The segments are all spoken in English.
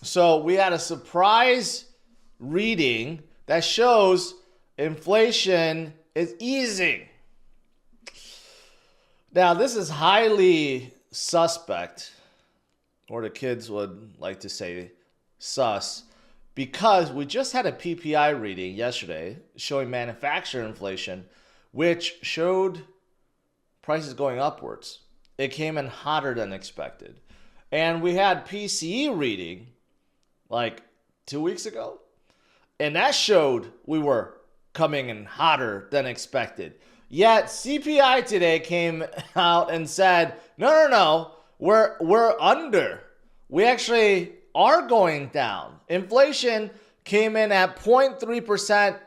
So we had a surprise reading that shows inflation is easing. Now, this is highly suspect, or the kids would like to say sus, because we just had a PPI reading yesterday showing manufacturing inflation, which showed prices going upwards. It came in hotter than expected. And we had PCE reading like 2 weeks ago, and that showed we were coming in hotter than expected. Yet CPI today came out and said, no, we're under. We actually are going down. Inflation came in at 0.3%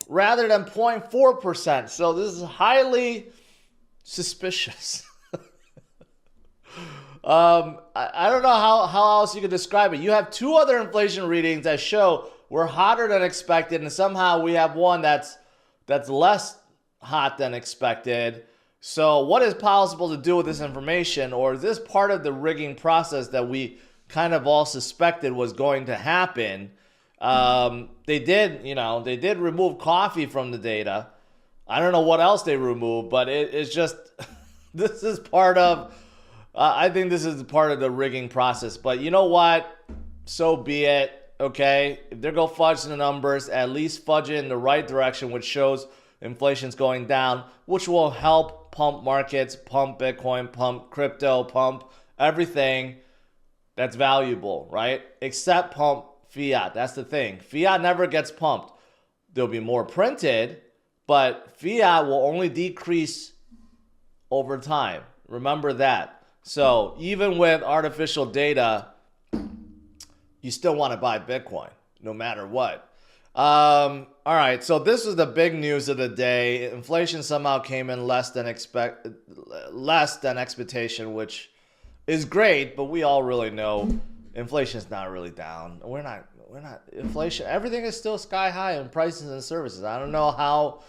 rather than 0.4%. So this is highly suspicious. I don't know how else you could describe it. You have two other inflation readings that show we're hotter than expected, and somehow we have one that's less hot than expected. So what is possible to do with this information, or is this part of the rigging process that we kind of all suspected was going to happen? They did remove coffee from the data. I don't know what else they removed, but it's just this is part of. I think this is part of the rigging process. But you know what? So be it. Okay, if they're going to fudge the numbers, at least fudge it in the right direction, which shows inflation's going down, which will help pump markets, pump Bitcoin, pump crypto, pump everything that's valuable, right? Except pump fiat. That's the thing. Fiat never gets pumped. There'll be more printed, but fiat will only decrease over time. Remember that. So even with artificial data, you still want to buy Bitcoin no matter what. All right, so this is the big news of the day. Inflation somehow came in less than expectation, which is great, but we all really know inflation's not really down. We're not inflation. Everything is still sky high in prices and services. I don't know how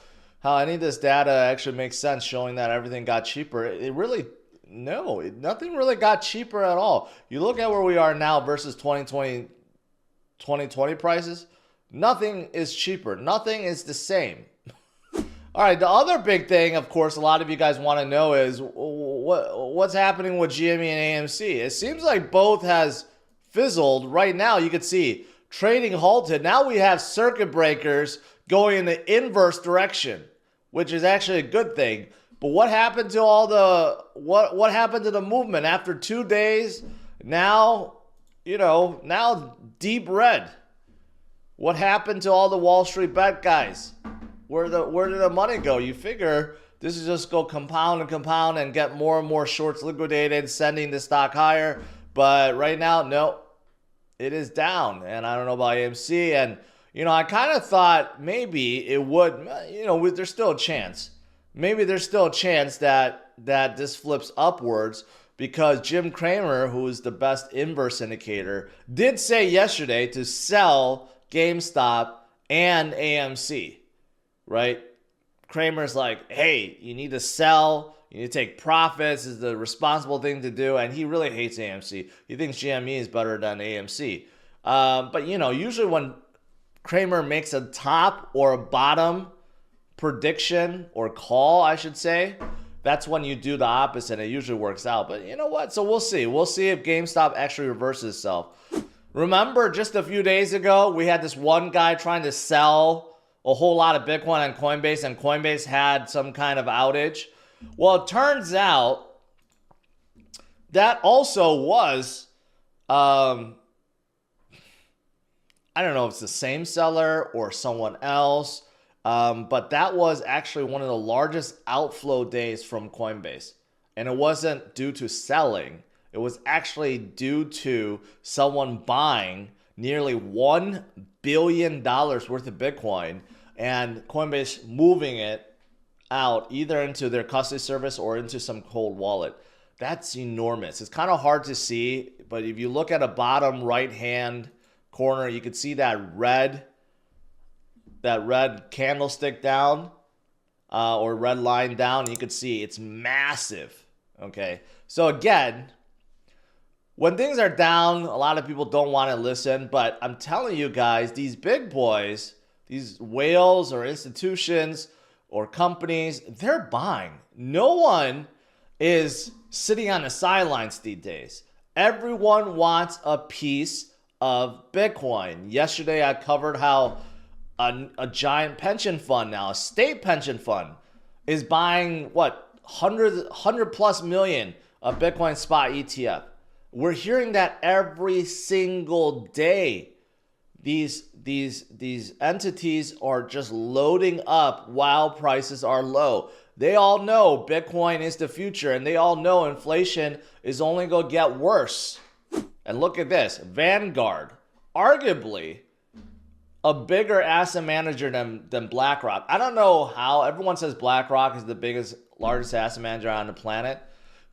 any of this data actually makes sense, showing that everything got cheaper. Nothing really got cheaper at all. You look at where we are now versus 2020 prices, nothing is cheaper. Nothing is the same. All right, the other big thing, of course, a lot of you guys want to know is what's happening with GME and AMC. It seems like both has fizzled. Right now, you can see trading halted. Now we have circuit breakers going in the inverse direction, which is actually a good thing. But what happened to all the what happened to the movement after 2 days? Now deep red. What happened to all the Wall Street bet guys? Where did the money go? You figure this is just go compound and get more and more shorts liquidated, sending the stock higher. But right now, no, it is down. And I don't know about AMC. And I kind of thought maybe it would. There's still a chance. Maybe there's still a chance that this flips upwards, because Jim Cramer, who is the best inverse indicator, did say yesterday to sell GameStop and AMC, right? Cramer's like, hey, you need to sell, you need to take profits, is the responsible thing to do, and he really hates AMC. He thinks GME is better than AMC. But usually when Cramer makes a top or a bottom prediction or call, I should say, that's when you do the opposite. It usually works out. But you know what? So we'll see. We'll see if GameStop actually reverses itself. Remember, just a few days ago, we had this one guy trying to sell a whole lot of Bitcoin on Coinbase, and Coinbase had some kind of outage. Well, it turns out that also was, I don't know if it's the same seller or someone else. But that was actually one of the largest outflow days from Coinbase. And it wasn't due to selling. It was actually due to someone buying nearly $1 billion worth of Bitcoin and Coinbase moving it out either into their custody service or into some cold wallet. That's enormous. It's kind of hard to see, but if you look at a bottom right-hand corner, you can see that red candlestick down or red line down. You could see it's massive. Okay, so again, when things are down, a lot of people don't want to listen, but I'm telling you guys, these big boys, these whales or institutions or companies, they're buying. No one is sitting on the sidelines these days. Everyone wants a piece of Bitcoin. Yesterday, I covered how a giant pension fund now, a state pension fund, is buying, what, 100 plus million of Bitcoin spot ETF. We're hearing that every single day. These entities are just loading up while prices are low. They all know Bitcoin is the future, and they all know inflation is only going to get worse. And look at this, Vanguard, arguably a bigger asset manager than BlackRock. I don't know how. Everyone says BlackRock is the largest asset manager on the planet.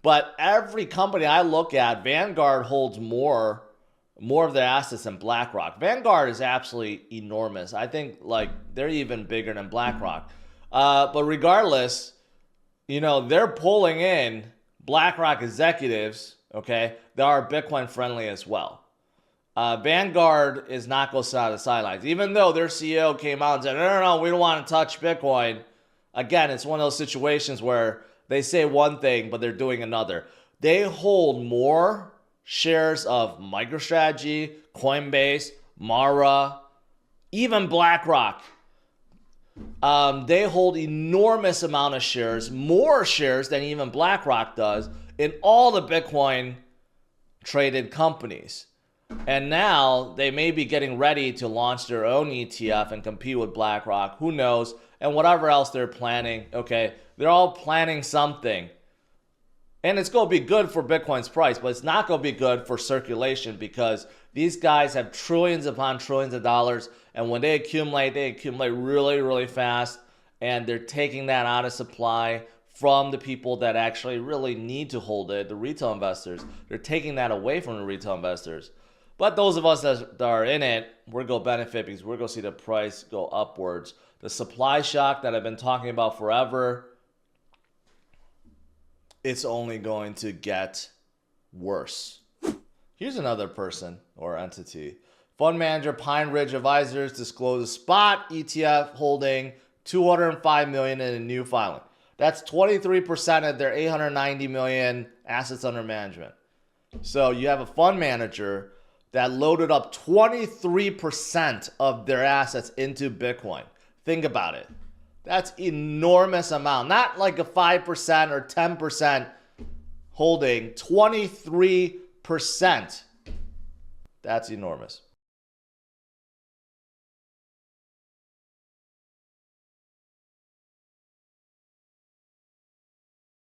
But every company I look at, Vanguard holds more of their assets than BlackRock. Vanguard is absolutely enormous. I think like they're even bigger than BlackRock. But regardless, you know, they're pulling in BlackRock executives, okay, that are Bitcoin friendly as well. Vanguard is not going to sit on the sidelines. Even though their CEO came out and said, no, we don't want to touch Bitcoin. Again, it's one of those situations where they say one thing, but they're doing another. They hold more shares of MicroStrategy, Coinbase, Mara, even BlackRock. They hold enormous amount of shares, more shares than even BlackRock does in all the Bitcoin traded companies. And now they may be getting ready to launch their own ETF and compete with BlackRock. Who knows? And whatever else they're planning, okay? They're all planning something. And it's going to be good for Bitcoin's price, but it's not going to be good for circulation because these guys have trillions upon trillions of dollars. And when they accumulate really, really fast. And they're taking that out of supply from the people that actually really need to hold it, the retail investors. They're taking that away from the retail investors. But those of us that are in it, we're going to benefit because we're going to see the price go upwards. The supply shock that I've been talking about forever, it's only going to get worse. Here's another person or entity. Fund manager Pine Ridge Advisors discloses spot ETF holding $205 million in a new filing. That's 23% of their $890 million assets under management. So you have a fund manager that loaded up 23% of their assets into Bitcoin. Think about it. That's enormous amount. Not like a 5% or 10% holding, 23%. That's enormous.